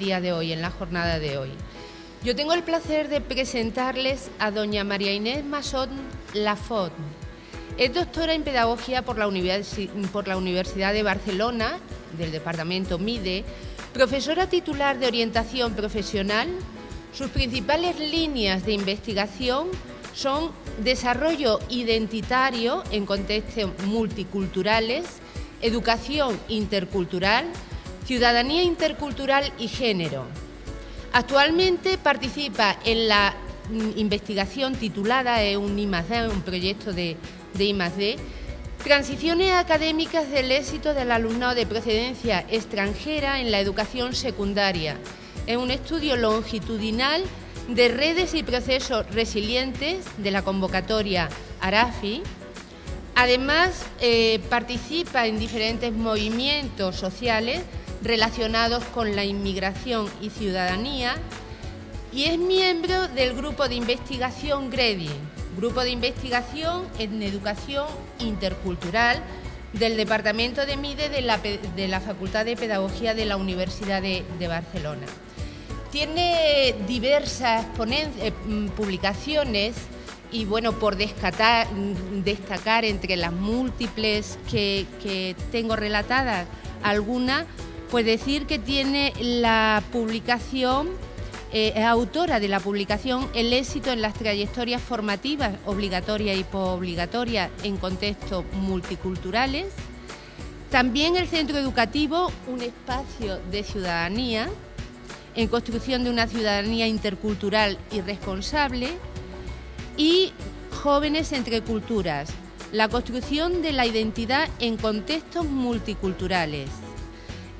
día de hoy, en la jornada de hoy. Yo tengo el placer de presentarles a doña María Inés Masson Lafont. Es doctora en Pedagogía por la Universidad de Barcelona, del departamento MIDE, profesora titular de Orientación Profesional. Sus principales líneas de investigación son desarrollo identitario en contextos multiculturales, educación intercultural, ciudadanía intercultural y género. Actualmente participa en la investigación titulada un I+D, un proyecto de I+D, Transiciones académicas del éxito del alumnado de procedencia extranjera en la educación secundaria. Es un estudio longitudinal de redes y procesos resilientes de la convocatoria ARAFI. Además, participa en diferentes movimientos sociales relacionados con la inmigración y ciudadanía y es miembro del grupo de investigación GREDI, Grupo de Investigación en Educación Intercultural del Departamento de MIDE de la Facultad de Pedagogía de la Universidad de Barcelona. Tiene diversas publicaciones y, bueno, por destacar entre las múltiples que tengo relatadas algunas, pues decir que tiene la publicación, es autora de la publicación El éxito en las trayectorias formativas obligatorias y postobligatorias en contextos multiculturales. También el centro educativo, un espacio de ciudadanía, en construcción de una ciudadanía intercultural y responsable, y jóvenes entre culturas, la construcción de la identidad en contextos multiculturales.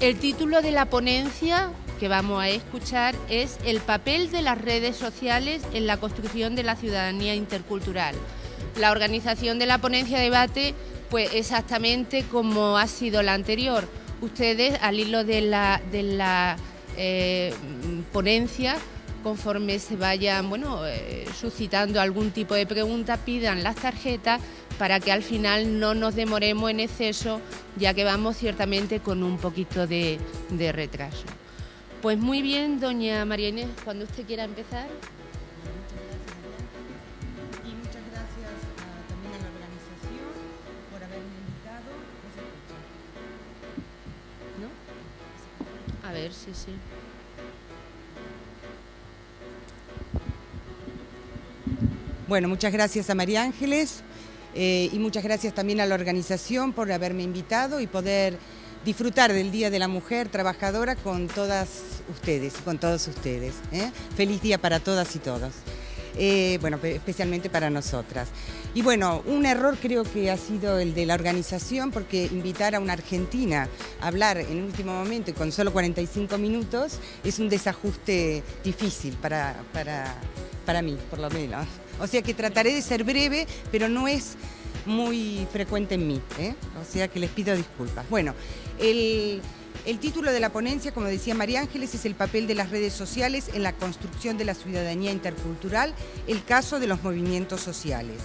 El título de la ponencia que vamos a escuchar es El papel de las redes sociales en la construcción de la ciudadanía intercultural. La organización de la ponencia de debate, pues exactamente como ha sido la anterior. Ustedes, al hilo de la ponencia, conforme se vayan suscitando algún tipo de pregunta, pidan las tarjetas para que al final no nos demoremos en exceso, ya que vamos ciertamente con un poquito de retraso. Pues muy bien, doña María Inés, cuando usted quiera empezar. Y muchas gracias también a la organización por haberme invitado. ¿No? A ver, sí. Bueno, muchas gracias a María Ángeles y muchas gracias también a la organización por haberme invitado y poder disfrutar del Día de la Mujer Trabajadora con todas ustedes y con todos ustedes. Feliz día para todas y todos. Especialmente para nosotras. Y bueno, un error creo que ha sido el de la organización, porque invitar a una argentina a hablar en último momento y con solo 45 minutos es un desajuste difícil para mí, por lo menos. O sea que trataré de ser breve, pero no es muy frecuente en mí, o sea que les pido disculpas. Bueno, el título de la ponencia, como decía María Ángeles, es El papel de las redes sociales en la construcción de la ciudadanía intercultural, el caso de los movimientos sociales.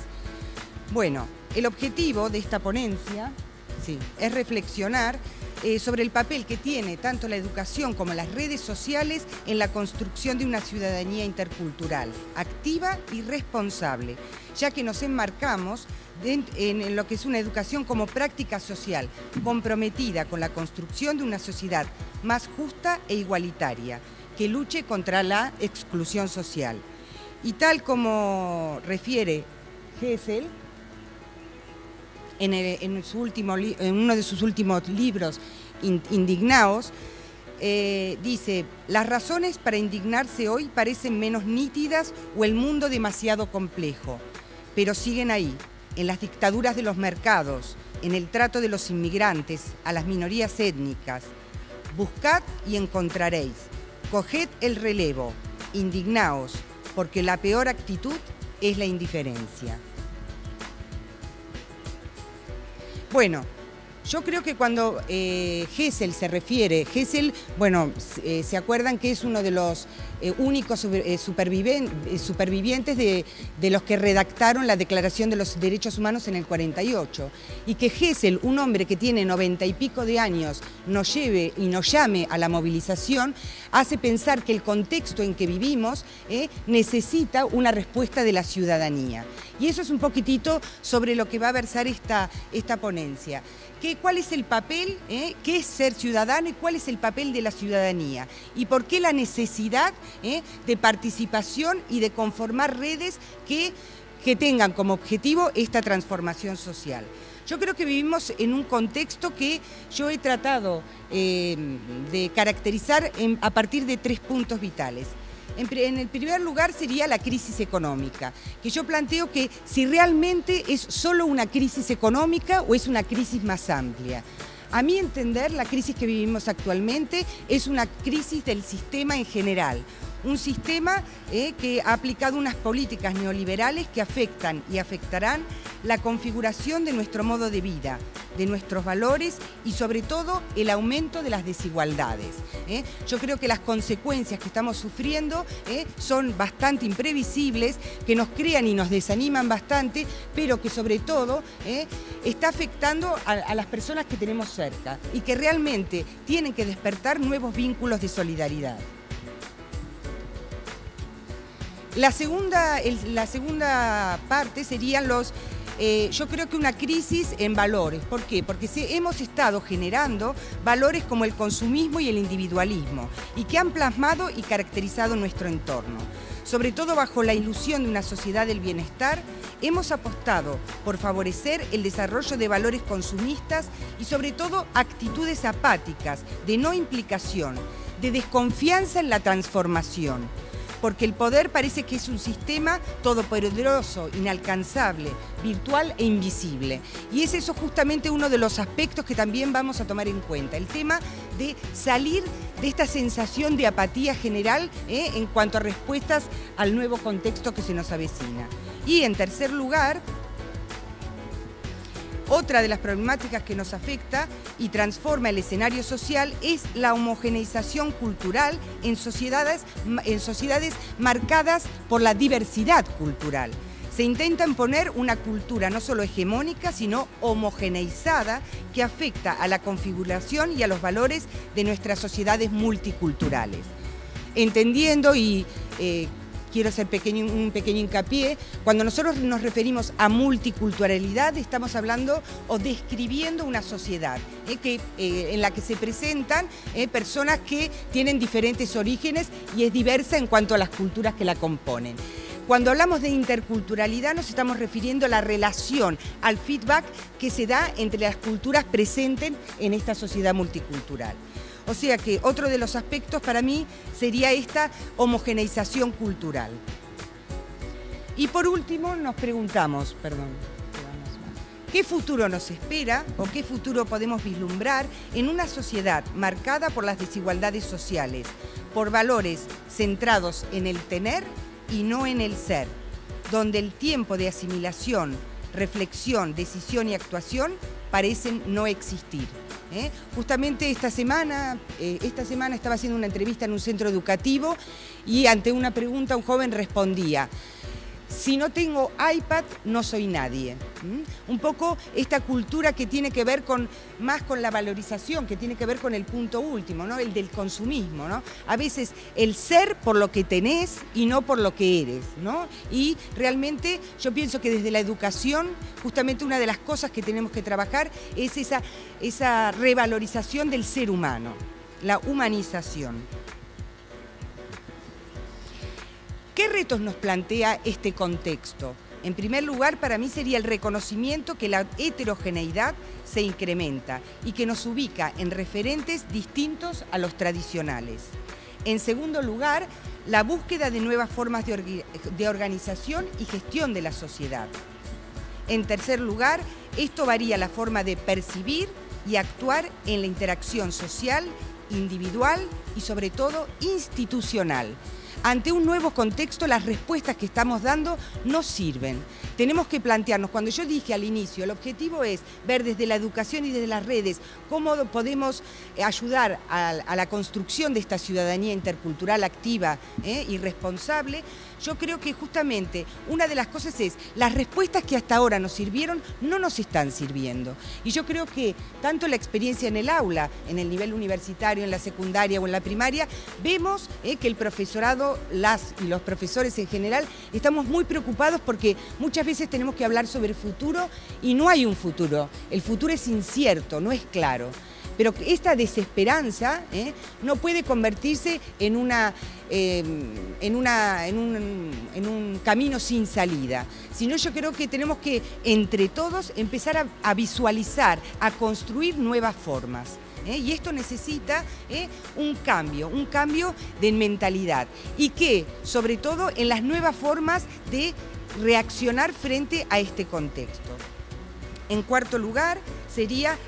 Bueno, el objetivo de esta ponencia es reflexionar sobre el papel que tiene tanto la educación como las redes sociales en la construcción de una ciudadanía intercultural, activa y responsable, ya que nos enmarcamos en lo que es una educación como práctica social, comprometida con la construcción de una sociedad más justa e igualitaria, que luche contra la exclusión social. Y tal como refiere Hessel, en uno de sus últimos libros, Indignaos, dice: las razones para indignarse hoy parecen menos nítidas o el mundo demasiado complejo, pero siguen ahí, en las dictaduras de los mercados, en el trato de los inmigrantes, a las minorías étnicas. Buscad y encontraréis, coged el relevo, indignaos, porque la peor actitud es la indiferencia. Bueno, yo creo que cuando Hessel se refiere, ¿se acuerdan que es uno de los únicos supervivientes de los que redactaron la Declaración de los Derechos Humanos en el 48. Y que Gesell, un hombre que tiene 90 y pico de años, nos lleve y nos llame a la movilización, hace pensar que el contexto en que vivimos necesita una respuesta de la ciudadanía. Y eso es un poquitito sobre lo que va a versar esta ponencia. ¿Cuál es el papel? ¿Qué es ser ciudadano y cuál es el papel de la ciudadanía? ¿Y por qué la necesidad de participación y de conformar redes que tengan como objetivo esta transformación social? Yo creo que vivimos en un contexto que yo he tratado de caracterizar a partir de 3 puntos vitales. En el primer lugar sería la crisis económica, que yo planteo que si realmente es solo una crisis económica o es una crisis más amplia. A mi entender, la crisis que vivimos actualmente es una crisis del sistema en general. Un sistema que ha aplicado unas políticas neoliberales que afectan y afectarán la configuración de nuestro modo de vida, de nuestros valores y sobre todo el aumento de las desigualdades. Yo creo que las consecuencias que estamos sufriendo son bastante imprevisibles, que nos crean y nos desaniman bastante, pero que sobre todo está afectando a las personas que tenemos cerca y que realmente tienen que despertar nuevos vínculos de solidaridad. La segunda parte serían yo creo que una crisis en valores. ¿Por qué? Porque hemos estado generando valores como el consumismo y el individualismo y que han plasmado y caracterizado nuestro entorno. Sobre todo bajo la ilusión de una sociedad del bienestar, hemos apostado por favorecer el desarrollo de valores consumistas y sobre todo actitudes apáticas, de no implicación, de desconfianza en la transformación. Porque el poder parece que es un sistema todopoderoso, inalcanzable, virtual e invisible. Y es eso justamente uno de los aspectos que también vamos a tomar en cuenta, el tema de salir de esta sensación de apatía general en cuanto a respuestas al nuevo contexto que se nos avecina. Y en tercer lugar, otra de las problemáticas que nos afecta y transforma el escenario social es la homogeneización cultural en sociedades marcadas por la diversidad cultural. Se intenta imponer una cultura no solo hegemónica, sino homogeneizada, que afecta a la configuración y a los valores de nuestras sociedades multiculturales. Entendiendo y quiero hacer un pequeño hincapié, cuando nosotros nos referimos a multiculturalidad estamos hablando o describiendo una sociedad en la que se presentan personas que tienen diferentes orígenes y es diversa en cuanto a las culturas que la componen. Cuando hablamos de interculturalidad nos estamos refiriendo a la relación, al feedback que se da entre las culturas presentes en esta sociedad multicultural. O sea que otro de los aspectos para mí sería esta homogeneización cultural. Y por último nos preguntamos, ¿qué futuro nos espera o qué futuro podemos vislumbrar en una sociedad marcada por las desigualdades sociales, por valores centrados en el tener y no en el ser, donde el tiempo de asimilación, reflexión, decisión y actuación parecen no existir? Justamente esta semana estaba haciendo una entrevista en un centro educativo y ante una pregunta un joven respondía: si no tengo iPad, no soy nadie. Un poco esta cultura que tiene que ver más con la valorización, que tiene que ver con el punto último, ¿no? El del consumismo, ¿no? A veces el ser por lo que tenés y no por lo que eres, ¿no? Y realmente yo pienso que desde la educación, justamente una de las cosas que tenemos que trabajar es esa revalorización del ser humano, la humanización. ¿Qué retos nos plantea este contexto? En primer lugar, para mí sería el reconocimiento que la heterogeneidad se incrementa y que nos ubica en referentes distintos a los tradicionales. En segundo lugar, la búsqueda de nuevas formas de organización y gestión de la sociedad. En tercer lugar, esto varía la forma de percibir y actuar en la interacción social, individual y sobre todo institucional. ante un nuevo contexto, las respuestas que estamos dando no sirven. Tenemos que plantearnos, cuando yo dije al inicio, el objetivo es ver desde la educación y desde las redes cómo podemos ayudar a la construcción de esta ciudadanía intercultural activa y responsable. Yo creo que justamente una de las cosas es, las respuestas que hasta ahora nos sirvieron no nos están sirviendo. Y yo creo que tanto la experiencia en el aula, en el nivel universitario, en la secundaria o en la primaria, vemos que el profesorado, las y los profesores en general, estamos muy preocupados porque muchas veces tenemos que hablar sobre el futuro y no hay un futuro. El futuro es incierto, no es claro. Pero esta desesperanza no puede convertirse en un camino sin salida, sino yo creo que tenemos que, entre todos, empezar a visualizar, a construir nuevas formas. Y esto necesita un cambio de mentalidad y que, sobre todo, en las nuevas formas de reaccionar frente a este contexto. En cuarto lugar,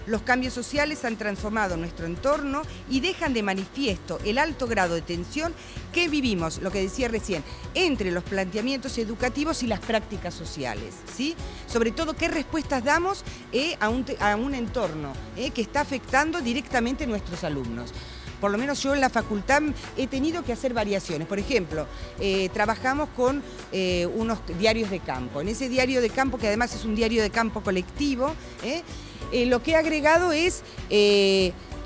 los cambios sociales han transformado nuestro entorno y dejan de manifiesto el alto grado de tensión que vivimos, lo que decía recién, entre los planteamientos educativos y las prácticas sociales, ¿sí? Sobre todo, qué respuestas damos a un entorno que está afectando directamente a nuestros alumnos. Por lo menos yo en la facultad he tenido que hacer variaciones. Por ejemplo, trabajamos con unos diarios de campo. En ese diario de campo, que además es un diario de campo colectivo, lo que he agregado es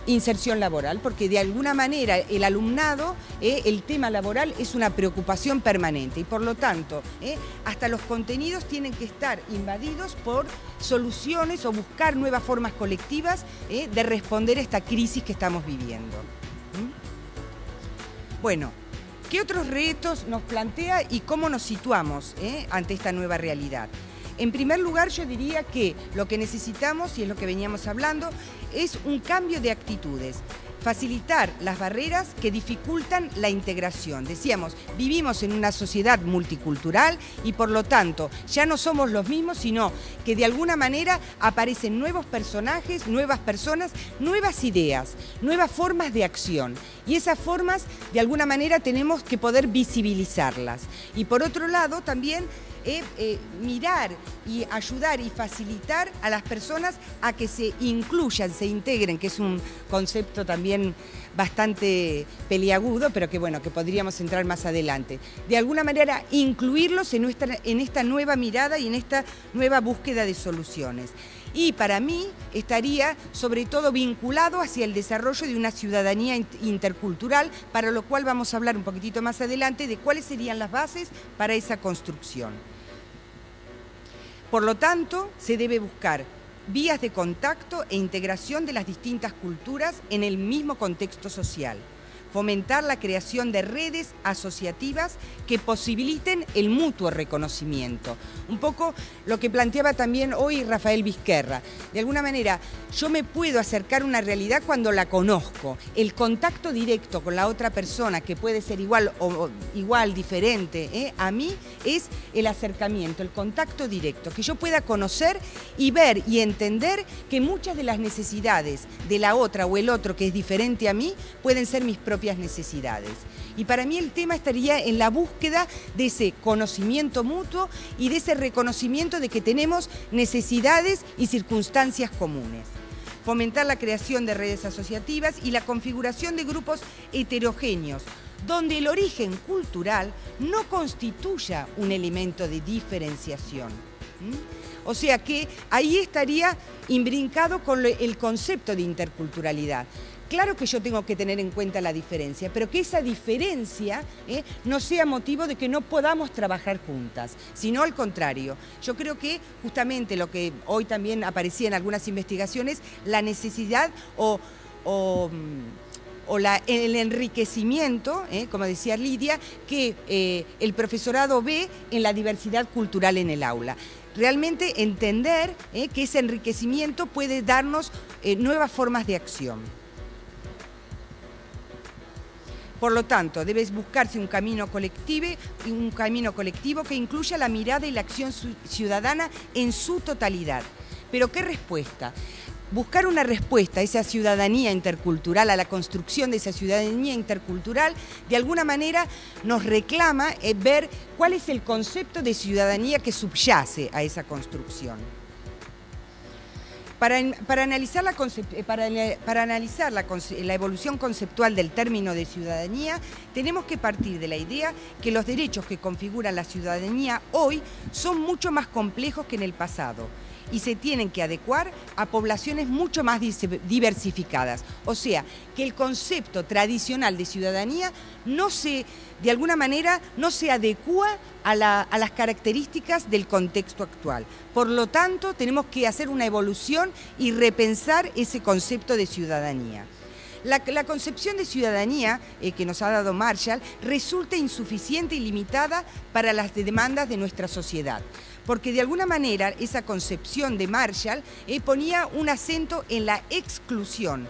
inserción laboral, porque de alguna manera el alumnado, el tema laboral es una preocupación permanente y por lo tanto, hasta los contenidos tienen que estar invadidos por soluciones o buscar nuevas formas colectivas de responder a esta crisis que estamos viviendo. Bueno, ¿qué otros retos nos plantea y cómo nos situamos ante esta nueva realidad? En primer lugar, yo diría que lo que necesitamos, y es lo que veníamos hablando, es un cambio de actitudes. Facilitar las barreras que dificultan la integración. Decíamos, vivimos en una sociedad multicultural y por lo tanto ya no somos los mismos, sino que de alguna manera aparecen nuevos personajes, nuevas personas, nuevas ideas, nuevas formas de acción. Y esas formas de alguna manera tenemos que poder visibilizarlas. Y por otro lado también mirar y ayudar y facilitar a las personas a que se incluyan, se integren, que es un concepto también bastante peliagudo, pero que bueno, que podríamos entrar más adelante. De alguna manera incluirlos en esta nueva mirada y en esta nueva búsqueda de soluciones. Y para mí estaría sobre todo vinculado hacia el desarrollo de una ciudadanía intercultural, para lo cual vamos a hablar un poquitito más adelante de cuáles serían las bases para esa construcción. Por lo tanto, se debe buscar vías de contacto e integración de las distintas culturas en el mismo contexto social. Fomentar la creación de redes asociativas que posibiliten el mutuo reconocimiento. Un poco lo que planteaba también hoy Rafael Vizquerra. De alguna manera, yo me puedo acercar a una realidad cuando la conozco. El contacto directo con la otra persona, que puede ser igual o igual, diferente, a mí, es el acercamiento, el contacto directo. Que yo pueda conocer y ver y entender que muchas de las necesidades de la otra o el otro que es diferente a mí pueden ser mis propias necesidades. Y para mí el tema estaría en la búsqueda de ese conocimiento mutuo y de ese reconocimiento de que tenemos necesidades y circunstancias comunes. Fomentar la creación de redes asociativas y la configuración de grupos heterogéneos, donde el origen cultural no constituya un elemento de diferenciación. O sea que ahí estaría imbrincado con el concepto de interculturalidad. Claro que yo tengo que tener en cuenta la diferencia, pero que esa diferencia no sea motivo de que no podamos trabajar juntas, sino al contrario. Yo creo que justamente lo que hoy también aparecía en algunas investigaciones, la necesidad el enriquecimiento, como decía Lidia, que el profesorado ve en la diversidad cultural en el aula. Realmente entender que ese enriquecimiento puede darnos nuevas formas de acción. Por lo tanto, debe buscarse un camino colectivo que incluya la mirada y la acción ciudadana en su totalidad. ¿Pero qué respuesta? buscar una respuesta a esa ciudadanía intercultural, a la construcción de esa ciudadanía intercultural, de alguna manera nos reclama ver cuál es el concepto de ciudadanía que subyace a esa construcción. Para analizar la evolución conceptual del término de ciudadanía, tenemos que partir de la idea que los derechos que configuran la ciudadanía hoy son mucho más complejos que en el pasado y se tienen que adecuar a poblaciones mucho más diversificadas. O sea, que el concepto tradicional de ciudadanía de alguna manera no se adecúa a las características del contexto actual. Por lo tanto, tenemos que hacer una evolución y repensar ese concepto de ciudadanía. La concepción de ciudadanía que nos ha dado Marshall resulta insuficiente y limitada para las demandas de nuestra sociedad, porque de alguna manera esa concepción de Marshall ponía un acento en la exclusión.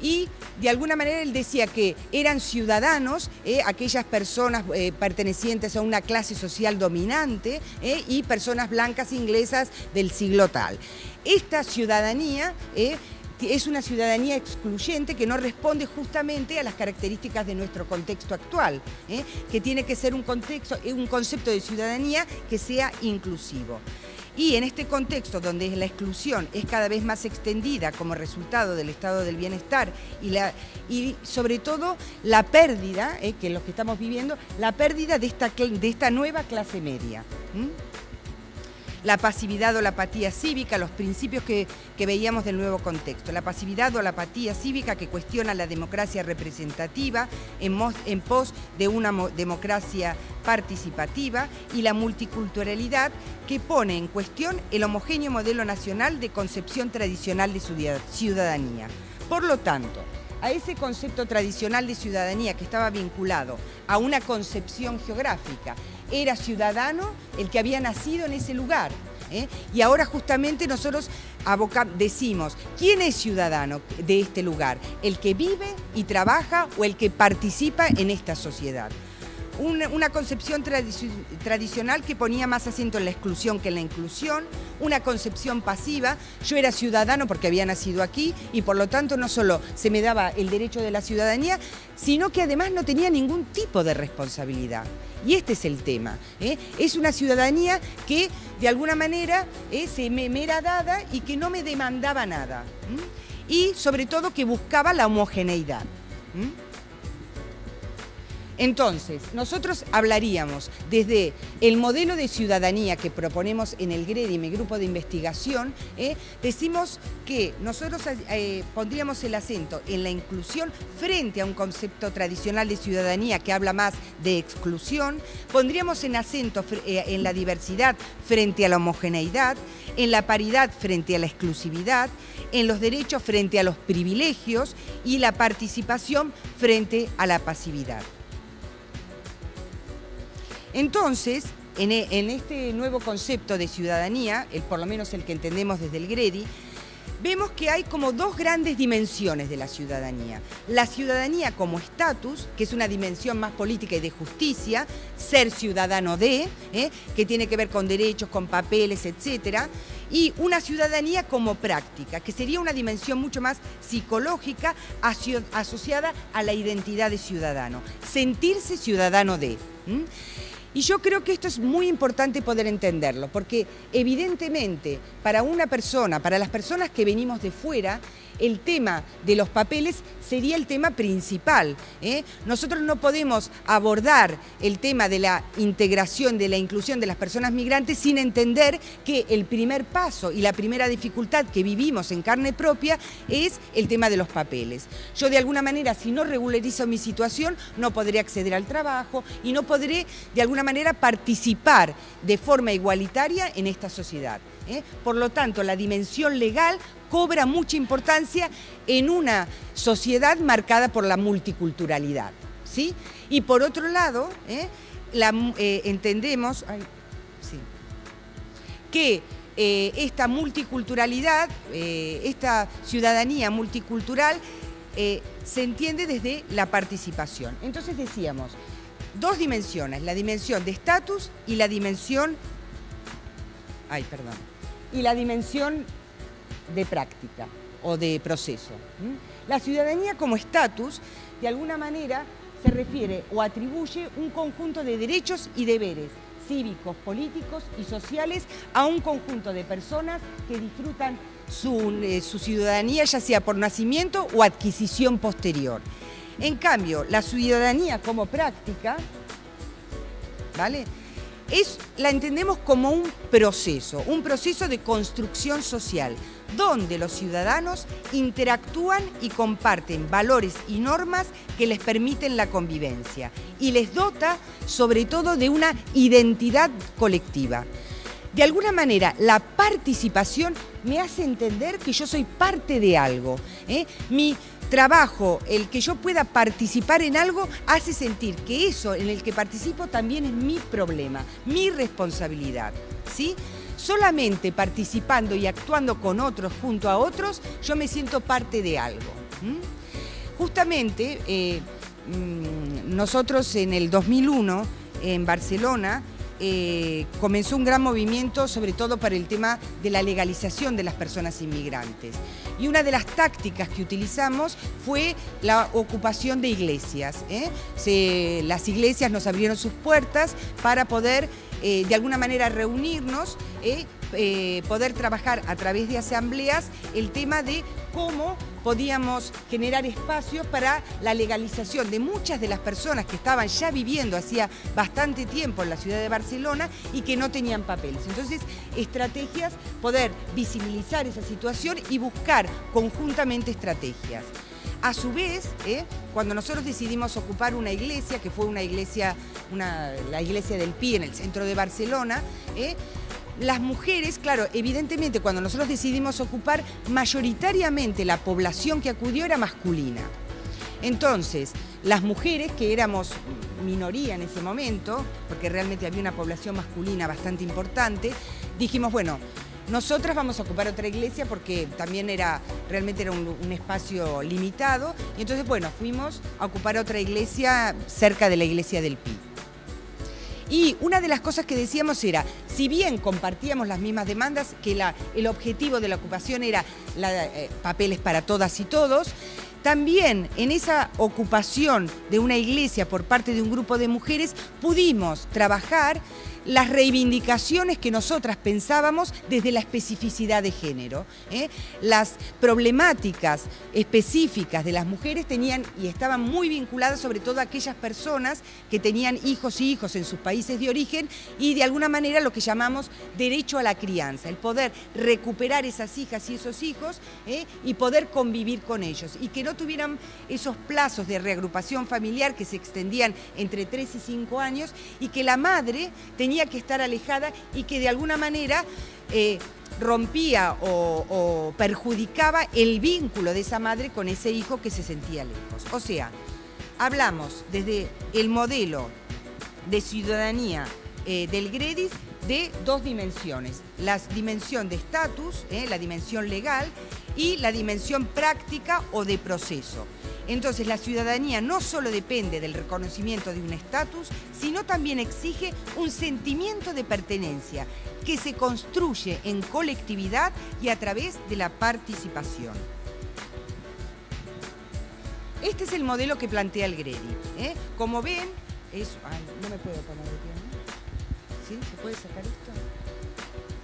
Y de alguna manera él decía que eran ciudadanos aquellas personas pertenecientes a una clase social dominante y personas blancas inglesas del siglo tal. Esta ciudadanía es una ciudadanía excluyente que no responde justamente a las características de nuestro contexto actual, que tiene que ser un concepto de ciudadanía que sea inclusivo. Y en este contexto donde la exclusión es cada vez más extendida como resultado del estado del bienestar y sobre todo la pérdida, que es lo que estamos viviendo, la pérdida de esta nueva clase media. La pasividad o la apatía cívica, los principios que veíamos del nuevo contexto. La pasividad o la apatía cívica que cuestiona la democracia representativa en pos de una democracia participativa y la multiculturalidad que pone en cuestión el homogéneo modelo nacional de concepción tradicional de ciudadanía. Por lo tanto, a ese concepto tradicional de ciudadanía que estaba vinculado a una concepción geográfica, era ciudadano el que había nacido en ese lugar. Y ahora justamente nosotros decimos, ¿quién es ciudadano de este lugar? ¿El que vive y trabaja o el que participa en esta sociedad? Una concepción tradicional que ponía más acento en la exclusión que en la inclusión, una concepción pasiva, yo era ciudadano porque había nacido aquí y por lo tanto no solo se me daba el derecho de la ciudadanía, sino que además no tenía ningún tipo de responsabilidad. Y este es el tema, es una ciudadanía que de alguna manera me era dada y que no me demandaba nada. Y sobre todo que buscaba la homogeneidad. Entonces, nosotros hablaríamos desde el modelo de ciudadanía que proponemos en el GREDI, mi grupo de investigación, decimos que nosotros pondríamos el acento en la inclusión frente a un concepto tradicional de ciudadanía que habla más de exclusión, pondríamos en acento en la diversidad frente a la homogeneidad, en la paridad frente a la exclusividad, en los derechos frente a los privilegios y la participación frente a la pasividad. Entonces, en este nuevo concepto de ciudadanía, por lo menos el que entendemos desde el GREDI, vemos que hay como dos grandes dimensiones de la ciudadanía. La ciudadanía como estatus, que es una dimensión más política y de justicia, ser ciudadano que tiene que ver con derechos, con papeles, etc. Y una ciudadanía como práctica, que sería una dimensión mucho más psicológica asociada a la identidad de ciudadano, sentirse ciudadano de. Y yo creo que esto es muy importante poder entenderlo, porque evidentemente para una persona, para las personas que venimos de fuera, el tema de los papeles sería el tema principal. Nosotros no podemos abordar el tema de la integración, de la inclusión de las personas migrantes sin entender que el primer paso y la primera dificultad que vivimos en carne propia es el tema de los papeles. Yo de alguna manera, si no regularizo mi situación, no podré acceder al trabajo y no podré de alguna manera participar de forma igualitaria en esta sociedad. Por lo tanto, la dimensión legal cobra mucha importancia en una sociedad marcada por la multiculturalidad, ¿sí? Y por otro lado, entendemos que esta multiculturalidad, esta ciudadanía multicultural, se entiende desde la participación. Entonces decíamos, dos dimensiones, la dimensión de estatus y la dimensión... y la dimensión de práctica o de proceso. La ciudadanía como estatus, de alguna manera, se refiere o atribuye un conjunto de derechos y deberes cívicos, políticos y sociales a un conjunto de personas que disfrutan su ciudadanía, ya sea por nacimiento o adquisición posterior. En cambio, la ciudadanía como práctica, ¿vale?, la entendemos como un proceso de construcción social, donde los ciudadanos interactúan y comparten valores y normas que les permiten la convivencia y les dota, sobre todo, de una identidad colectiva. De alguna manera, la participación me hace entender que yo soy parte de algo, Mi trabajo, el que yo pueda participar en algo, hace sentir que eso en el que participo también es mi problema, mi responsabilidad, ¿sí? Solamente participando y actuando con otros, junto a otros, yo me siento parte de algo. Justamente, nosotros en el 2001, en Barcelona, comenzó un gran movimiento, sobre todo para el tema de la legalización de las personas inmigrantes. Y una de las tácticas que utilizamos fue la ocupación de iglesias. Las iglesias nos abrieron sus puertas para poder, de alguna manera, reunirnos, poder trabajar a través de asambleas el tema de cómo podíamos generar espacios para la legalización de muchas de las personas que estaban ya viviendo hacía bastante tiempo en la ciudad de Barcelona y que no tenían papeles. Entonces, estrategias, poder visibilizar esa situación y buscar conjuntamente estrategias. A su vez, cuando nosotros decidimos ocupar una iglesia, que fue la iglesia del Pi en el centro de Barcelona, las mujeres, claro, evidentemente cuando nosotros decidimos ocupar, mayoritariamente la población que acudió era masculina. Entonces, las mujeres, que éramos minoría en ese momento, porque realmente había una población masculina bastante importante, dijimos, bueno, nosotras vamos a ocupar otra iglesia porque también realmente era un espacio limitado. Y entonces, bueno, fuimos a ocupar otra iglesia cerca de la iglesia del Pi. Y una de las cosas que decíamos era, si bien compartíamos las mismas demandas, que el objetivo de la ocupación era papeles para todas y todos, también en esa ocupación de una iglesia por parte de un grupo de mujeres pudimos trabajar las reivindicaciones que nosotras pensábamos desde la especificidad de género. Las problemáticas específicas de las mujeres tenían y estaban muy vinculadas sobre todo a aquellas personas que tenían hijos y hijos en sus países de origen y de alguna manera lo que llamamos derecho a la crianza, el poder recuperar esas hijas y esos hijos y poder convivir con ellos y que no tuvieran esos plazos de reagrupación familiar que se extendían entre 3 y 5 años y que la madre tenía que estar alejada y que de alguna manera rompía o perjudicaba el vínculo de esa madre con ese hijo que se sentía lejos. O sea, hablamos desde el modelo de ciudadanía del GREDIS de dos dimensiones, la dimensión de estatus, la dimensión legal y la dimensión práctica o de proceso. Entonces, la ciudadanía no solo depende del reconocimiento de un estatus, sino también exige un sentimiento de pertenencia que se construye en colectividad y a través de la participación. Este es el modelo que plantea el GREDI. Como ven, no me puedo poner de pie, ¿no? ¿Sí? ¿Se puede sacar esto?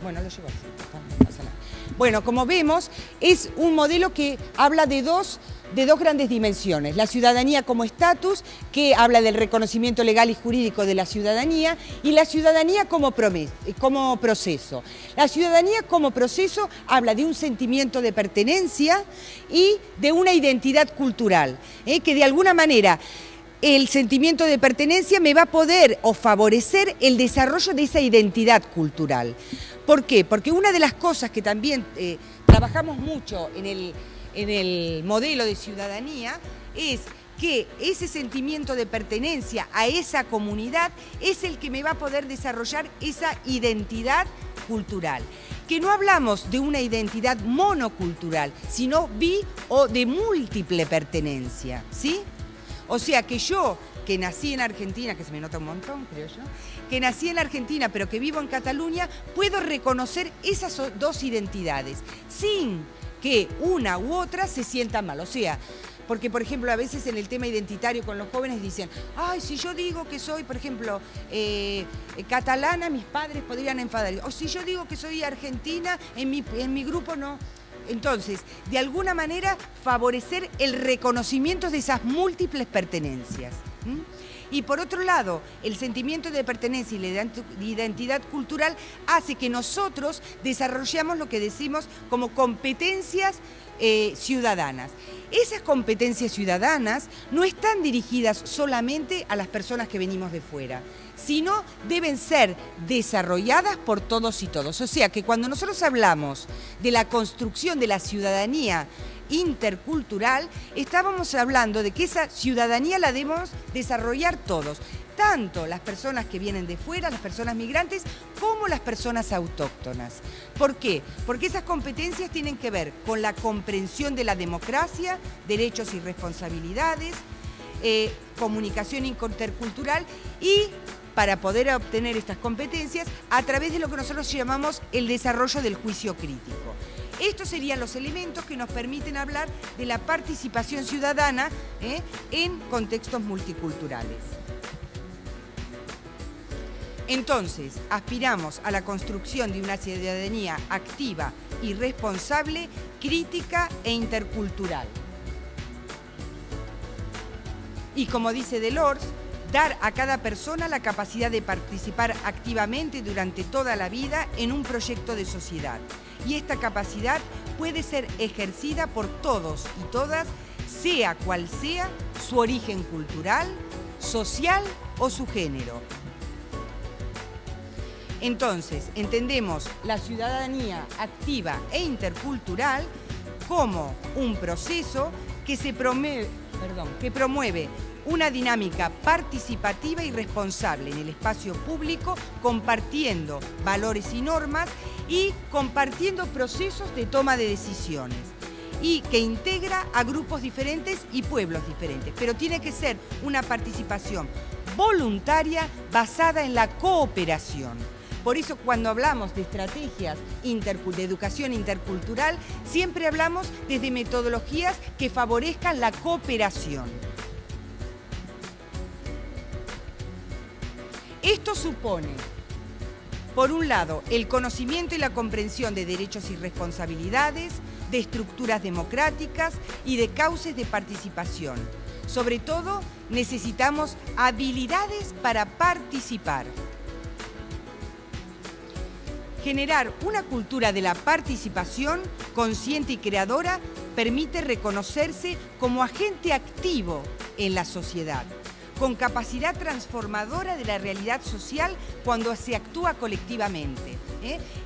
Bueno, lo llevo así, no pasa nada. Bueno, como vemos, es un modelo que habla de dos grandes dimensiones. La ciudadanía como estatus, que habla del reconocimiento legal y jurídico de la ciudadanía, y la ciudadanía como proceso. La ciudadanía como proceso habla de un sentimiento de pertenencia y de una identidad cultural, que de alguna manera el sentimiento de pertenencia me va a poder o favorecer el desarrollo de esa identidad cultural. ¿Por qué? Porque una de las cosas que también trabajamos mucho en el modelo de ciudadanía es que ese sentimiento de pertenencia a esa comunidad es el que me va a poder desarrollar esa identidad cultural. Que no hablamos de una identidad monocultural, sino o de múltiple pertenencia, ¿sí? O sea que yo que nací en Argentina, que se me nota un montón, creo yo, que nací en Argentina pero que vivo en Cataluña, puedo reconocer esas dos identidades sin que una u otra se sientan mal. O sea, porque, por ejemplo, a veces en el tema identitario con los jóvenes dicen, ay, si yo digo que soy, por ejemplo, catalana, mis padres podrían enfadar. O si yo digo que soy argentina, en mi grupo no. Entonces, de alguna manera, favorecer el reconocimiento de esas múltiples pertenencias. Y por otro lado, el sentimiento de pertenencia y la identidad cultural hace que nosotros desarrollemos lo que decimos como competencias ciudadanas. Esas competencias ciudadanas no están dirigidas solamente a las personas que venimos de fuera, sino deben ser desarrolladas por todos y todos. O sea que cuando nosotros hablamos de la construcción de la ciudadanía intercultural, estábamos hablando de que esa ciudadanía la debemos desarrollar todos, tanto las personas que vienen de fuera, las personas migrantes, como las personas autóctonas. ¿Por qué? Porque esas competencias tienen que ver con la comprensión de la democracia, derechos y responsabilidades, comunicación intercultural y para poder obtener estas competencias a través de lo que nosotros llamamos el desarrollo del juicio crítico. Estos serían los elementos que nos permiten hablar de la participación ciudadana en contextos multiculturales. Entonces, aspiramos a la construcción de una ciudadanía activa y responsable, crítica e intercultural. Y como dice Delors, dar a cada persona la capacidad de participar activamente durante toda la vida en un proyecto de sociedad. Y esta capacidad puede ser ejercida por todos y todas, sea cual sea su origen cultural, social o su género. Entonces, entendemos la ciudadanía activa e intercultural como un proceso que promueve una dinámica participativa y responsable en el espacio público, compartiendo valores y normas y compartiendo procesos de toma de decisiones, y que integra a grupos diferentes y pueblos diferentes, pero tiene que ser una participación voluntaria basada en la cooperación. Por eso cuando hablamos de estrategias de educación intercultural, siempre hablamos desde metodologías que favorezcan la cooperación. Esto supone, por un lado, el conocimiento y la comprensión de derechos y responsabilidades, de estructuras democráticas y de cauces de participación. Sobre todo, necesitamos habilidades para participar. Generar una cultura de la participación consciente y creadora permite reconocerse como agente activo en la sociedad, con capacidad transformadora de la realidad social cuando se actúa colectivamente.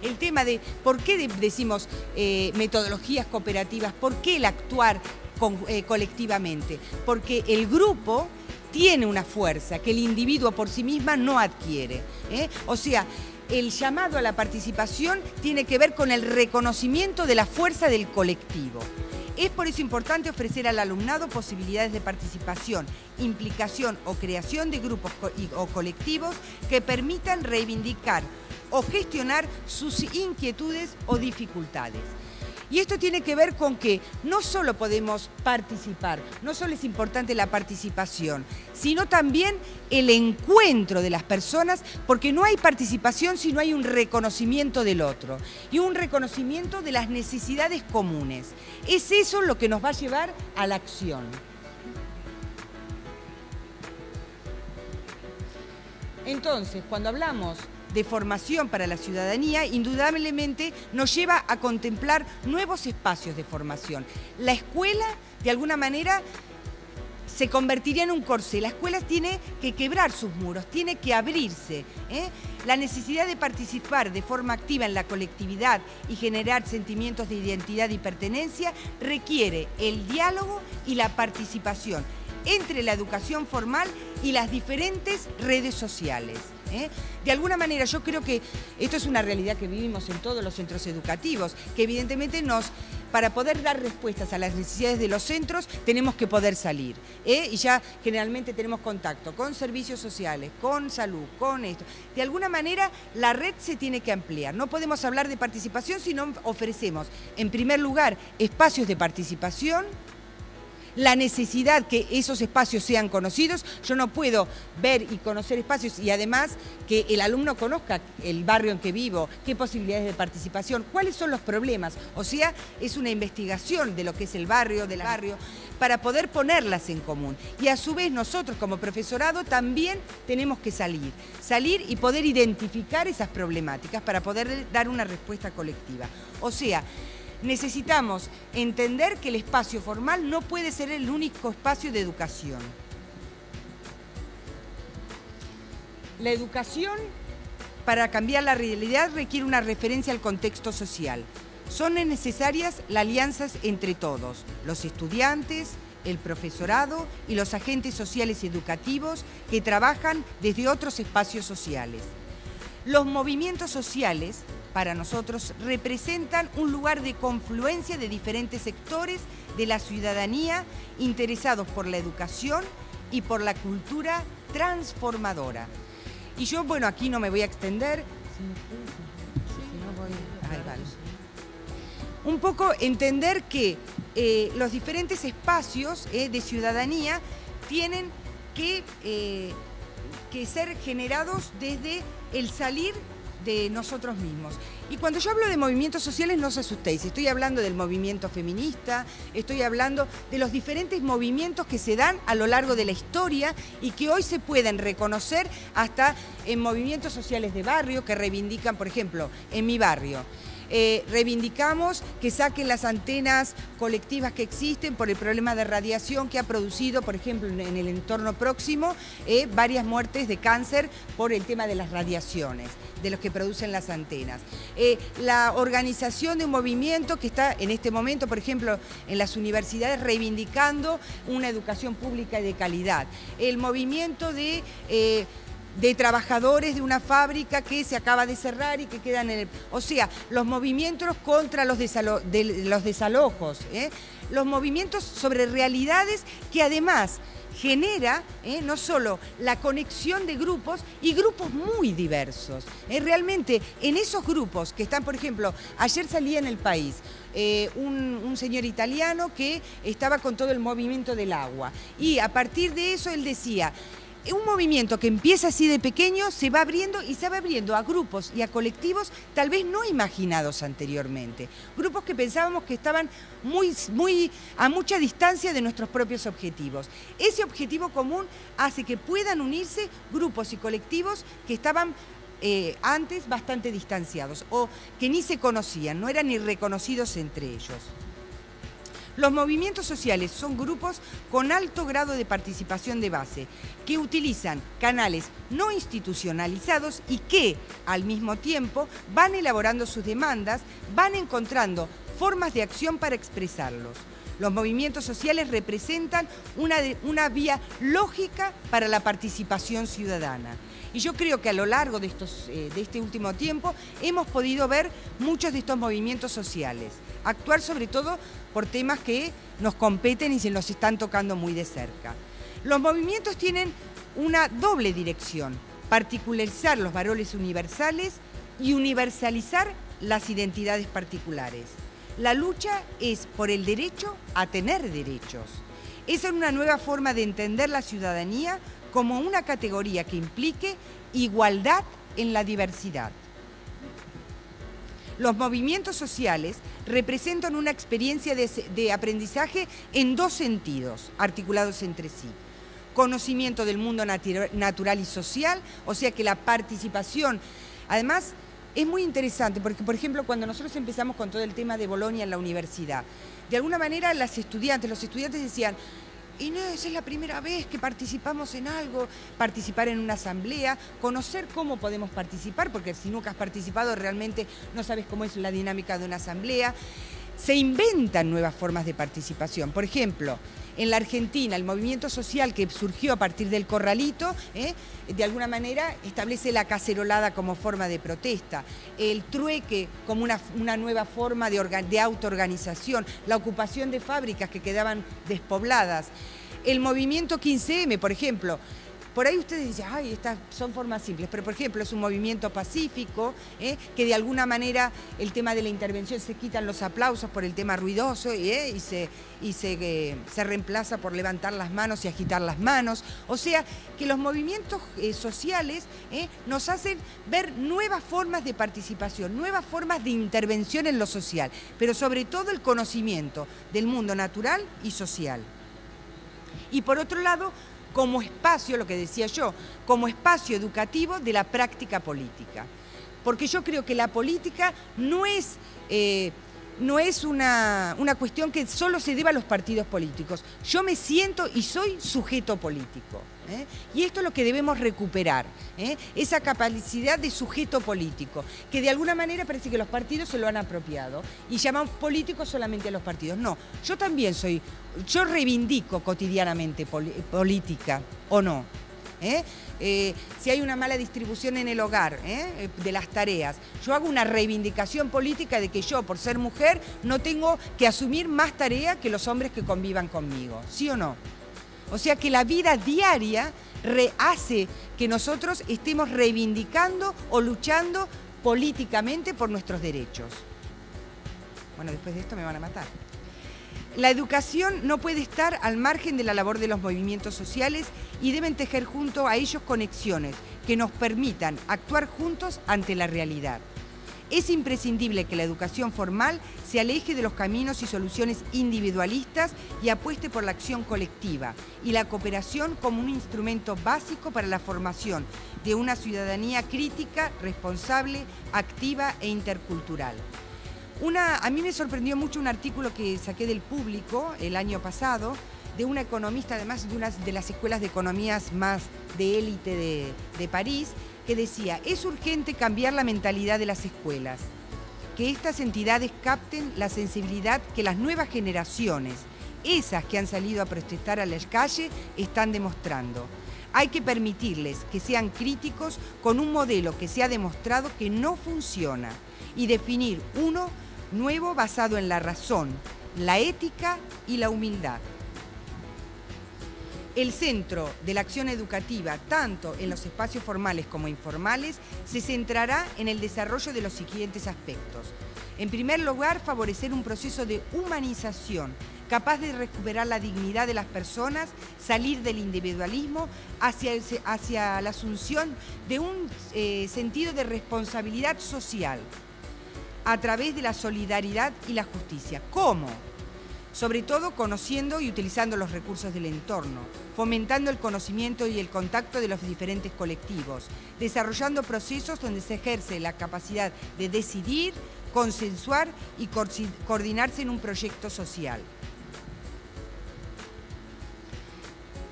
El tema de por qué decimos metodologías cooperativas, por qué el actuar colectivamente, porque el grupo tiene una fuerza que el individuo por sí misma no adquiere. O sea, el llamado a la participación tiene que ver con el reconocimiento de la fuerza del colectivo. Es por eso importante ofrecer al alumnado posibilidades de participación, implicación o creación de grupos o colectivos que permitan reivindicar o gestionar sus inquietudes o dificultades. Y esto tiene que ver con que no solo podemos participar, no solo es importante la participación, sino también el encuentro de las personas, porque no hay participación si no hay un reconocimiento del otro y un reconocimiento de las necesidades comunes. Es eso lo que nos va a llevar a la acción. Entonces, cuando hablamos de formación para la ciudadanía, indudablemente nos lleva a contemplar nuevos espacios de formación. La escuela, de alguna manera, se convertiría en un corsé. La escuela tiene que quebrar sus muros, tiene que abrirse. La necesidad de participar de forma activa en la colectividad y generar sentimientos de identidad y pertenencia requiere el diálogo y la participación entre la educación formal y las diferentes redes sociales. De alguna manera yo creo que esto es una realidad que vivimos en todos los centros educativos, que evidentemente para poder dar respuestas a las necesidades de los centros tenemos que poder salir. Y ya generalmente tenemos contacto con servicios sociales, con salud, con esto. De alguna manera la red se tiene que ampliar. No podemos hablar de participación si no ofrecemos, en primer lugar, espacios de participación, la necesidad que esos espacios sean conocidos. Yo no puedo ver y conocer espacios y además que el alumno conozca el barrio en que vivo, qué posibilidades de participación, cuáles son los problemas. O sea, es una investigación de lo que es el barrio, del barrio, para poder ponerlas en común. Y a su vez nosotros como profesorado también tenemos que salir y poder identificar esas problemáticas para poder dar una respuesta colectiva. O sea, necesitamos entender que el espacio formal no puede ser el único espacio de educación. La educación, para cambiar la realidad, requiere una referencia al contexto social. Son necesarias las alianzas entre todos, los estudiantes, el profesorado y los agentes sociales y educativos que trabajan desde otros espacios sociales. Los movimientos sociales, para nosotros, representan un lugar de confluencia de diferentes sectores de la ciudadanía interesados por la educación y por la cultura transformadora. Y yo, bueno, aquí no me voy a extender. Un poco entender que los diferentes espacios de ciudadanía tienen que ser generados desde el salir de nosotros mismos. Y cuando yo hablo de movimientos sociales, no os asustéis, estoy hablando del movimiento feminista, estoy hablando de los diferentes movimientos que se dan a lo largo de la historia y que hoy se pueden reconocer hasta en movimientos sociales de barrio que reivindican, por ejemplo, en mi barrio. Reivindicamos que saquen las antenas colectivas que existen por el problema de radiación que ha producido, por ejemplo, en el entorno próximo, varias muertes de cáncer por el tema de las radiaciones, de los que producen las antenas. La organización de un movimiento que está en este momento, por ejemplo, en las universidades reivindicando una educación pública y de calidad. El movimiento de trabajadores de una fábrica que se acaba de cerrar y que quedan en el... O sea, los movimientos contra los desalojos, los movimientos sobre realidades que además genera no solo la conexión de grupos y grupos muy diversos. Realmente en esos grupos que están, por ejemplo, ayer salía en El País, un señor italiano que estaba con todo el movimiento del agua y a partir de eso él decía... Un movimiento que empieza así de pequeño se va abriendo y se va abriendo a grupos y a colectivos tal vez no imaginados anteriormente. Grupos que pensábamos que estaban a mucha distancia de nuestros propios objetivos. Ese objetivo común hace que puedan unirse grupos y colectivos que estaban antes bastante distanciados o que ni se conocían, no eran ni reconocidos entre ellos. Los movimientos sociales son grupos con alto grado de participación de base, que utilizan canales no institucionalizados y que, al mismo tiempo, van elaborando sus demandas, van encontrando formas de acción para expresarlos. Los movimientos sociales representan una vía lógica para la participación ciudadana. Y yo creo que a lo largo de este último tiempo hemos podido ver muchos de estos movimientos sociales, actuar sobre todo por temas que nos competen y se nos están tocando muy de cerca. Los movimientos tienen una doble dirección, particularizar los valores universales y universalizar las identidades particulares. La lucha es por el derecho a tener derechos. Esa es una nueva forma de entender la ciudadanía como una categoría que implique igualdad en la diversidad. Los movimientos sociales representan una experiencia de aprendizaje en dos sentidos, articulados entre sí. Conocimiento del mundo natural y social, o sea que la participación, además, es muy interesante porque, por ejemplo, cuando nosotros empezamos con todo el tema de Bolonia en la universidad, de alguna manera los estudiantes decían, Inés, es la primera vez que participamos en algo, participar en una asamblea, conocer cómo podemos participar, porque si nunca has participado realmente no sabes cómo es la dinámica de una asamblea. Se inventan nuevas formas de participación. Por ejemplo, En la Argentina, el movimiento social que surgió a partir del corralito, de alguna manera establece la cacerolada como forma de protesta, el trueque como una nueva forma de autoorganización, la ocupación de fábricas que quedaban despobladas. El movimiento 15M, por ejemplo, por ahí ustedes dicen, ay, estas son formas simples, pero por ejemplo es un movimiento pacífico, que de alguna manera el tema de la intervención se quitan los aplausos por el tema ruidoso y se reemplaza por levantar las manos y agitar las manos. O sea, que los movimientos sociales nos hacen ver nuevas formas de participación, nuevas formas de intervención en lo social, pero sobre todo el conocimiento del mundo natural y social. Y por otro lado, como espacio, lo que decía yo, como espacio educativo de la práctica política. Porque yo creo que la política no es una cuestión que solo se deba a los partidos políticos. Yo me siento y soy sujeto político. Y esto es lo que debemos recuperar, esa capacidad de sujeto político, que de alguna manera parece que los partidos se lo han apropiado y llaman políticos solamente a los partidos. No, yo también yo reivindico cotidianamente política, ¿o no? Si hay una mala distribución en el hogar de las tareas, yo hago una reivindicación política de que yo, por ser mujer, no tengo que asumir más tarea que los hombres que convivan conmigo, ¿sí o no? O sea que la vida diaria hace que nosotros estemos reivindicando o luchando políticamente por nuestros derechos. Bueno, después de esto me van a matar. La educación no puede estar al margen de la labor de los movimientos sociales y deben tejer junto a ellos conexiones que nos permitan actuar juntos ante la realidad. Es imprescindible que la educación formal se aleje de los caminos y soluciones individualistas y apueste por la acción colectiva y la cooperación como un instrumento básico para la formación de una ciudadanía crítica, responsable, activa e intercultural. A mí me sorprendió mucho un artículo que saqué del Público el año pasado, de una economista, además de una de las escuelas de economías más de élite de París, que decía, es urgente cambiar la mentalidad de las escuelas, que estas entidades capten la sensibilidad que las nuevas generaciones, esas que han salido a protestar a la calle, están demostrando. Hay que permitirles que sean críticos con un modelo que se ha demostrado que no funciona y definir uno nuevo basado en la razón, la ética y la humildad. El centro de la acción educativa, tanto en los espacios formales como informales, se centrará en el desarrollo de los siguientes aspectos. En primer lugar, favorecer un proceso de humanización capaz de recuperar la dignidad de las personas, salir del individualismo hacia la asunción de un sentido de responsabilidad social a través de la solidaridad y la justicia. ¿Cómo? Sobre todo conociendo y utilizando los recursos del entorno, fomentando el conocimiento y el contacto de los diferentes colectivos, desarrollando procesos donde se ejerce la capacidad de decidir, consensuar y coordinarse en un proyecto social.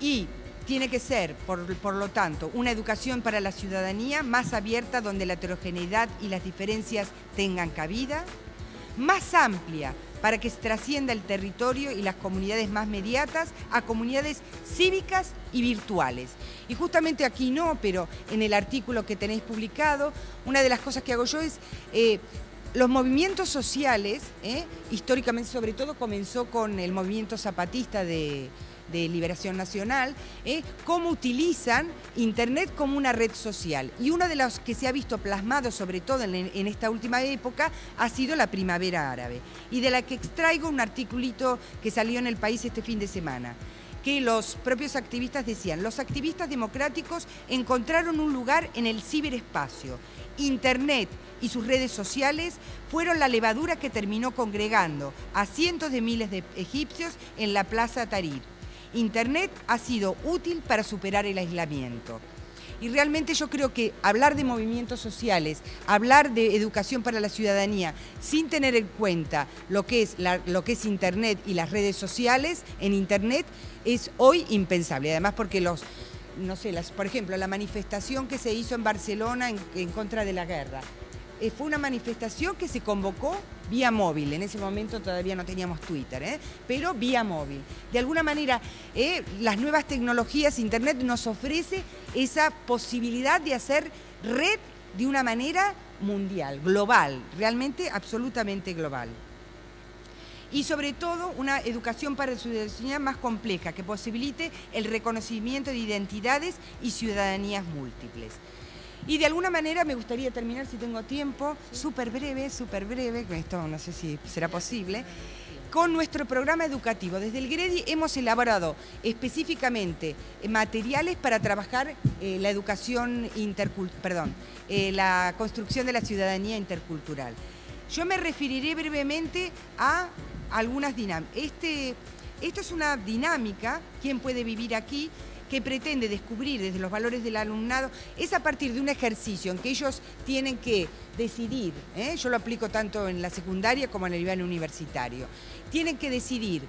Y tiene que ser, por lo tanto, una educación para la ciudadanía más abierta donde la heterogeneidad y las diferencias tengan cabida, más amplia para que se trascienda el territorio y las comunidades más mediatas a comunidades cívicas y virtuales. Y justamente aquí no, pero en el artículo que tenéis publicado, una de las cosas que hago yo es los movimientos sociales, históricamente sobre todo comenzó con el movimiento zapatista de Liberación Nacional, cómo utilizan Internet como una red social. Y uno de los que se ha visto plasmado, sobre todo en esta última época, ha sido la Primavera Árabe, y de la que extraigo un articulito que salió en El País este fin de semana, que los propios activistas decían, los activistas democráticos encontraron un lugar en el ciberespacio. Internet y sus redes sociales fueron la levadura que terminó congregando a cientos de miles de egipcios en la Plaza Tahrir. Internet ha sido útil para superar el aislamiento. Y realmente yo creo que hablar de movimientos sociales, hablar de educación para la ciudadanía, sin tener en cuenta lo que es Internet y las redes sociales en Internet, es hoy impensable. Además porque por ejemplo, la manifestación que se hizo en Barcelona en contra de la guerra, fue una manifestación que se convocó vía móvil. En ese momento todavía no teníamos Twitter, pero vía móvil. De alguna manera, las nuevas tecnologías, Internet nos ofrece esa posibilidad de hacer red de una manera mundial, global, realmente absolutamente global. Y sobre todo una educación para la ciudadanía más compleja, que posibilite el reconocimiento de identidades y ciudadanías múltiples. Y de alguna manera me gustaría terminar, si tengo tiempo, súper breve, con esto no sé si será posible, con nuestro programa educativo. Desde el GREDI hemos elaborado específicamente materiales para trabajar la educación la construcción de la ciudadanía intercultural. Yo me referiré brevemente a algunas dinámicas. Esto es una dinámica, ¿quién puede vivir aquí?, que pretende descubrir desde los valores del alumnado. Es a partir de un ejercicio en que ellos tienen que decidir, yo lo aplico tanto en la secundaria como en el nivel universitario, tienen que decidir,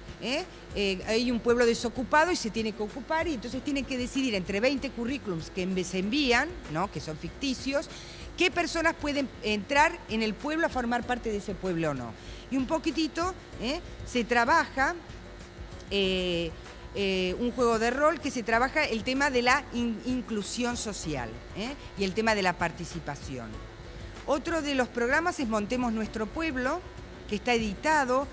hay un pueblo desocupado y se tiene que ocupar, y entonces tienen que decidir entre 20 currículums que se envían, ¿no?, que son ficticios, qué personas pueden entrar en el pueblo a formar parte de ese pueblo o no. Y un poquitito se trabaja un juego de rol que se trabaja el tema de la inclusión social y el tema de la participación. Otro de los programas es Montemos Nuestro Pueblo, que está editado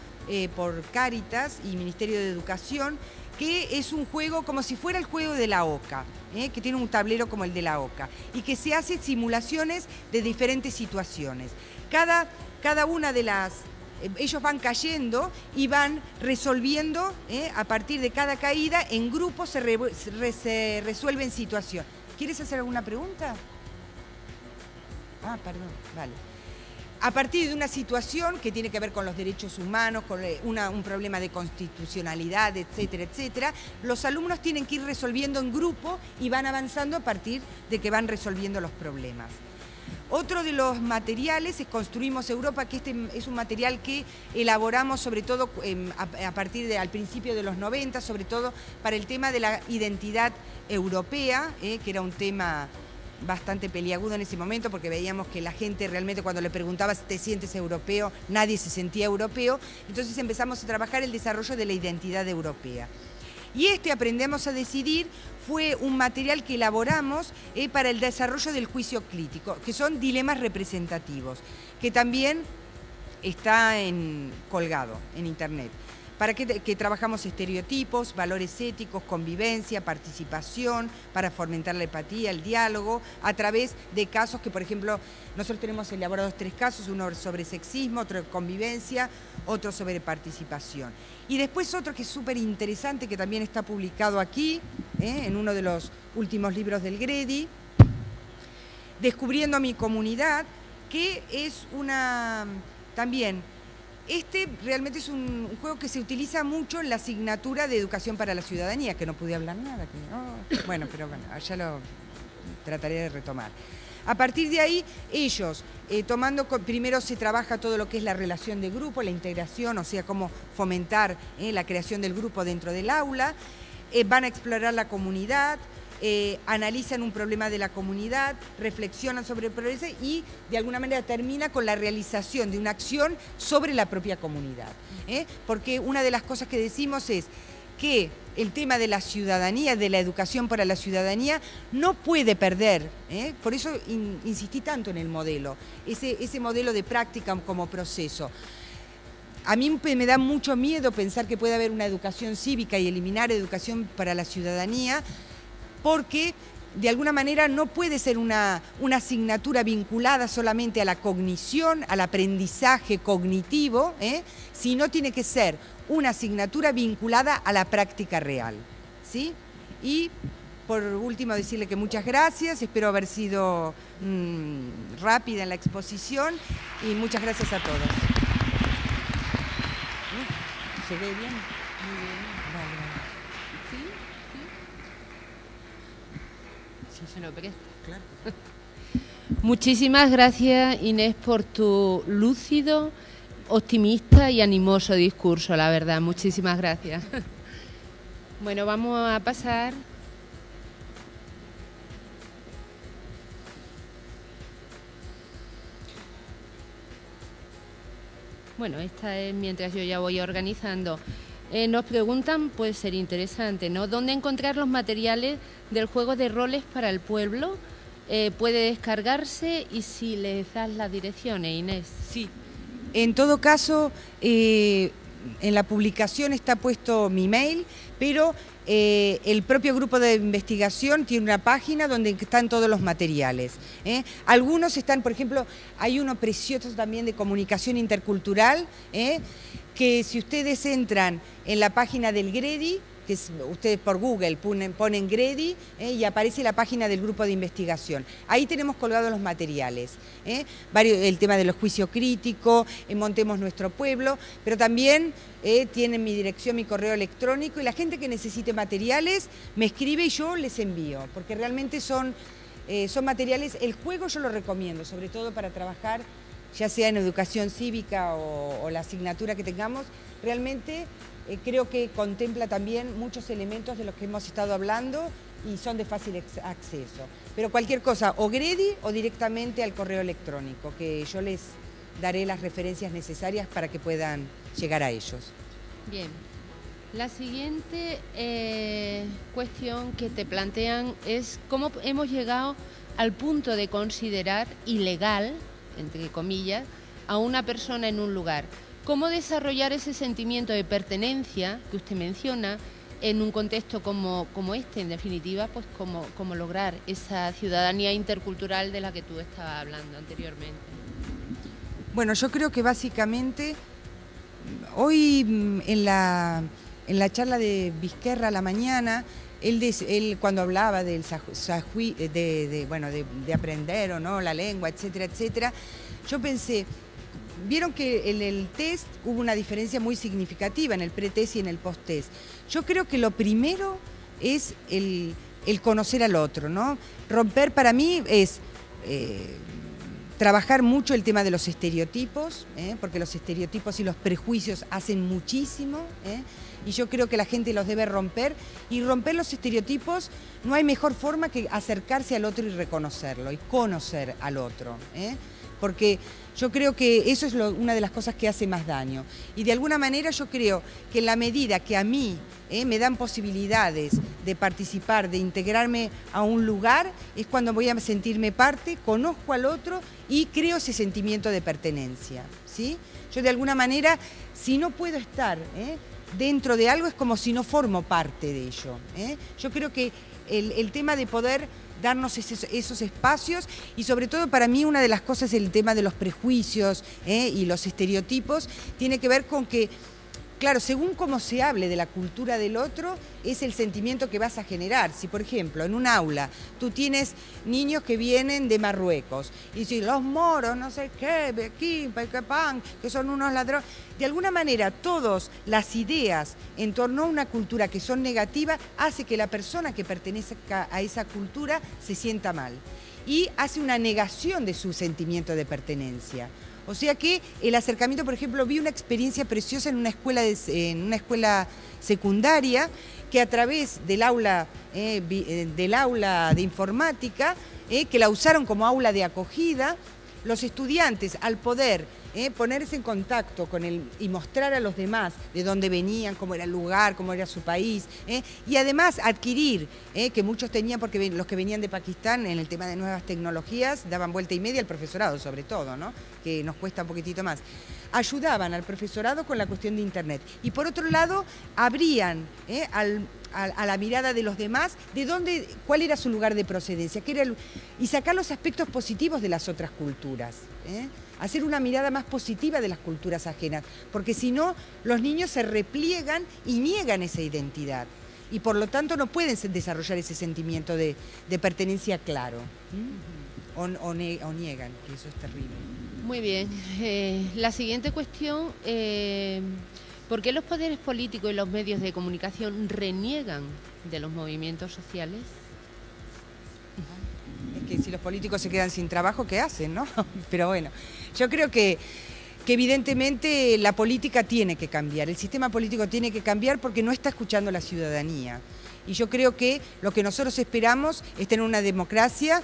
por Cáritas y Ministerio de Educación, que es un juego como si fuera el juego de la OCA, que tiene un tablero como el de la OCA, y que se hace simulaciones de diferentes situaciones. Cada una de las... Ellos van cayendo y van resolviendo, a partir de cada caída, en grupo se resuelven situaciones. ¿Quieres hacer alguna pregunta? Ah, perdón, vale. A partir de una situación que tiene que ver con los derechos humanos, con un problema de constitucionalidad, etcétera, etcétera, los alumnos tienen que ir resolviendo en grupo y van avanzando a partir de que van resolviendo los problemas. Otro de los materiales es Construimos Europa, que este es un material que elaboramos sobre todo al principio de los 90, sobre todo para el tema de la identidad europea, que era un tema bastante peliagudo en ese momento, porque veíamos que la gente realmente cuando le preguntaba si te sientes europeo, nadie se sentía europeo. Entonces empezamos a trabajar el desarrollo de la identidad europea. Y Aprendemos a Decidir fue un material que elaboramos para el desarrollo del juicio crítico, que son dilemas representativos, que también está colgado en Internet. Para que trabajamos estereotipos, valores éticos, convivencia, participación, para fomentar la empatía, el diálogo, a través de casos que, por ejemplo, nosotros tenemos elaborados 3 casos, uno sobre sexismo, otro de convivencia, otro sobre participación. Y después otro que es súper interesante, que también está publicado aquí, en uno de los últimos libros del GREDI, Descubriendo mi comunidad, que es también... realmente es un juego que se utiliza mucho en la asignatura de Educación para la Ciudadanía, que no pude hablar nada. Bueno, pero bueno, ya lo trataré de retomar. A partir de ahí, ellos, primero se trabaja todo lo que es la relación de grupo, la integración, o sea, cómo fomentar la creación del grupo dentro del aula, van a explorar la comunidad, analizan un problema de la comunidad, reflexionan sobre el problema y de alguna manera termina con la realización de una acción sobre la propia comunidad. Porque una de las cosas que decimos es que el tema de la ciudadanía, de la educación para la ciudadanía, no puede perder, por eso insistí tanto en el modelo, ese modelo de práctica como proceso. A mí me da mucho miedo pensar que puede haber una educación cívica y eliminar educación para la ciudadanía, porque de alguna manera no puede ser una asignatura vinculada solamente a la cognición, al aprendizaje cognitivo, sino tiene que ser una asignatura vinculada a la práctica real, ¿sí? Y por último decirle que muchas gracias, espero haber sido rápida en la exposición y muchas gracias a todos. ¿Se ve bien? Muy bien. Vale. Claro. Muchísimas gracias, Inés, por tu lúcido, optimista y animoso discurso, la verdad. Muchísimas gracias. Bueno, vamos a pasar. Bueno, esta es mientras yo ya voy organizando. Nos preguntan, puede ser interesante, ¿no? ¿Dónde encontrar los materiales del juego de roles para el pueblo? ¿Puede descargarse? Y si les das las direcciones, Inés. Sí. En todo caso, en la publicación está puesto mi mail, pero el propio grupo de investigación tiene una página donde están todos los materiales. Algunos están, por ejemplo, hay uno precioso también de comunicación intercultural, que si ustedes entran en la página del GREDI, que ustedes por Google ponen GREDI y aparece la página del grupo de investigación. Ahí tenemos colgados los materiales, el tema de los juicios críticos, Montemos Nuestro Pueblo, pero también tienen mi dirección, mi correo electrónico, y la gente que necesite materiales me escribe y yo les envío, porque realmente son materiales. El juego yo lo recomiendo, sobre todo para trabajar, ya sea en educación cívica o la asignatura que tengamos. Realmente creo que contempla también muchos elementos de los que hemos estado hablando y son de fácil acceso. Pero cualquier cosa, o GREDI o directamente al correo electrónico, que yo les daré las referencias necesarias para que puedan llegar a ellos. Bien. La siguiente cuestión que te plantean es cómo hemos llegado al punto de considerar ilegal, entre comillas, a una persona en un lugar. ¿Cómo desarrollar ese sentimiento de pertenencia que usted menciona en un contexto como este, en definitiva, pues cómo lograr esa ciudadanía intercultural de la que tú estabas hablando anteriormente? Bueno, yo creo que básicamente hoy en la charla de Vizquerra a la mañana, él cuando hablaba del de aprender o no la lengua, etcétera, etcétera, yo pensé, vieron que en el test hubo una diferencia muy significativa en el pre-test y en el post-test. Yo creo que lo primero es el conocer al otro, ¿no? Romper para mí es trabajar mucho el tema de los estereotipos, porque los estereotipos y los prejuicios hacen muchísimo, y yo creo que la gente los debe romper, y romper los estereotipos no hay mejor forma que acercarse al otro y reconocerlo, y conocer al otro, porque yo creo que eso es una de las cosas que hace más daño. Y de alguna manera yo creo que en la medida que a mí me dan posibilidades de participar, de integrarme a un lugar, es cuando voy a sentirme parte, conozco al otro y creo ese sentimiento de pertenencia, ¿sí? Yo de alguna manera, si no puedo estar dentro de algo, es como si no formo parte de ello. Yo creo que el tema de poder darnos esos espacios, y sobre todo para mí una de las cosas, el tema de los prejuicios y los estereotipos, tiene que ver con que, claro, según cómo se hable de la cultura del otro, es el sentimiento que vas a generar. Si, por ejemplo, en un aula tú tienes niños que vienen de Marruecos y si los moros, no sé qué, aquí, que son unos ladrones, de alguna manera todas las ideas en torno a una cultura que son negativas hace que la persona que pertenece a esa cultura se sienta mal y hace una negación de su sentimiento de pertenencia. O sea que el acercamiento, por ejemplo, vi una experiencia preciosa en una escuela secundaria, que a través del aula de informática, que la usaron como aula de acogida, los estudiantes, al poder ponerse en contacto con él y mostrar a los demás de dónde venían, cómo era el lugar, cómo era su país, y además adquirir, que muchos tenían, porque los que venían de Pakistán en el tema de nuevas tecnologías daban vuelta y media al profesorado, sobre todo, ¿no? Que nos cuesta un poquitito más. Ayudaban al profesorado con la cuestión de Internet. Y por otro lado, abrían a la mirada de los demás de cuál era su lugar de procedencia, y sacar los aspectos positivos de las otras culturas. Hacer una mirada más positiva de las culturas ajenas, porque si no, los niños se repliegan y niegan esa identidad. Y por lo tanto no pueden desarrollar ese sentimiento de pertenencia claro. O niegan, que eso es terrible. Muy bien. La siguiente cuestión, ¿por qué los poderes políticos y los medios de comunicación reniegan de los movimientos sociales? Es que si los políticos se quedan sin trabajo, ¿qué hacen, no? Pero bueno, yo creo que evidentemente la política tiene que cambiar, el sistema político tiene que cambiar porque no está escuchando a la ciudadanía. Y yo creo que lo que nosotros esperamos es tener una democracia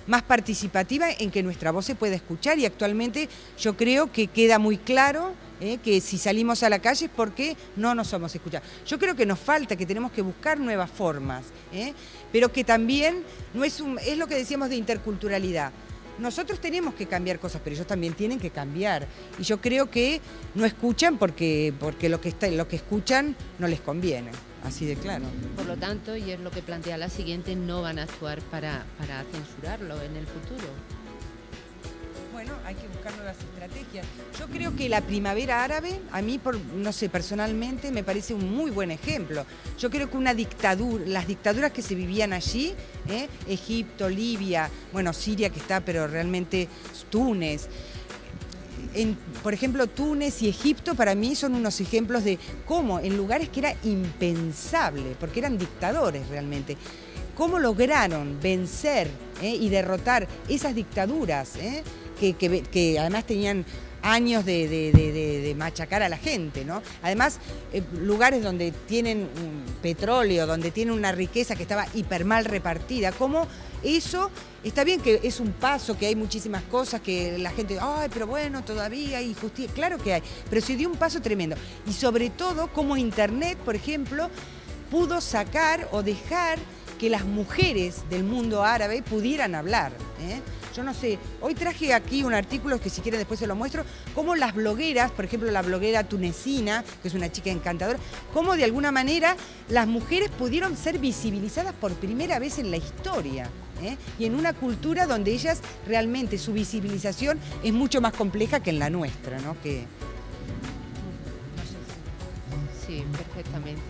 más participativa en que nuestra voz se pueda escuchar, y actualmente yo creo que queda muy claro que si salimos a la calle es porque no nos somos escuchados. Yo creo que nos falta, que tenemos que buscar nuevas formas, pero que también no es lo que decíamos de interculturalidad. Nosotros tenemos que cambiar cosas, pero ellos también tienen que cambiar. Y yo creo que no escuchan porque lo que escuchan no les conviene, así de claro. Por lo tanto, y es lo que plantea la siguiente, no van a actuar para censurarlo en el futuro. Bueno, hay que buscar nuevas estrategias. Yo creo que la primavera árabe, a mí, no sé, personalmente me parece un muy buen ejemplo. Yo creo que las dictaduras que se vivían allí, Egipto, Libia, bueno, Siria que está, pero realmente Túnez. Por ejemplo, Túnez y Egipto para mí son unos ejemplos de cómo en lugares que era impensable, porque eran dictadores realmente, cómo lograron vencer y derrotar esas dictaduras, que además tenían años de machacar a la gente, ¿no? Además, lugares donde tienen petróleo, donde tienen una riqueza que estaba hiper mal repartida, como eso, está bien que es un paso, que hay muchísimas cosas que la gente, ay, pero bueno, todavía hay injusticia, claro que hay, pero se dio un paso tremendo. Y sobre todo, como Internet, por ejemplo, pudo sacar o dejar que las mujeres del mundo árabe pudieran hablar. Yo no sé, hoy traje aquí un artículo que si quieren después se lo muestro, cómo las blogueras, por ejemplo la bloguera tunecina, que es una chica encantadora, cómo de alguna manera las mujeres pudieron ser visibilizadas por primera vez en la historia. Y en una cultura donde ellas realmente su visibilización es mucho más compleja que en la nuestra, ¿no? Sí, perfectamente.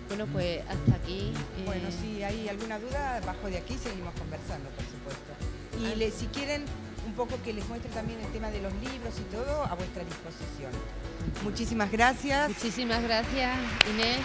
Bueno, pues hasta aquí. Bueno, si hay alguna duda, abajo de aquí seguimos conversando, por supuesto. Y si quieren un poco que les muestre también el tema de los libros y todo, a vuestra disposición. Muchísimas gracias. Muchísimas gracias, Inés.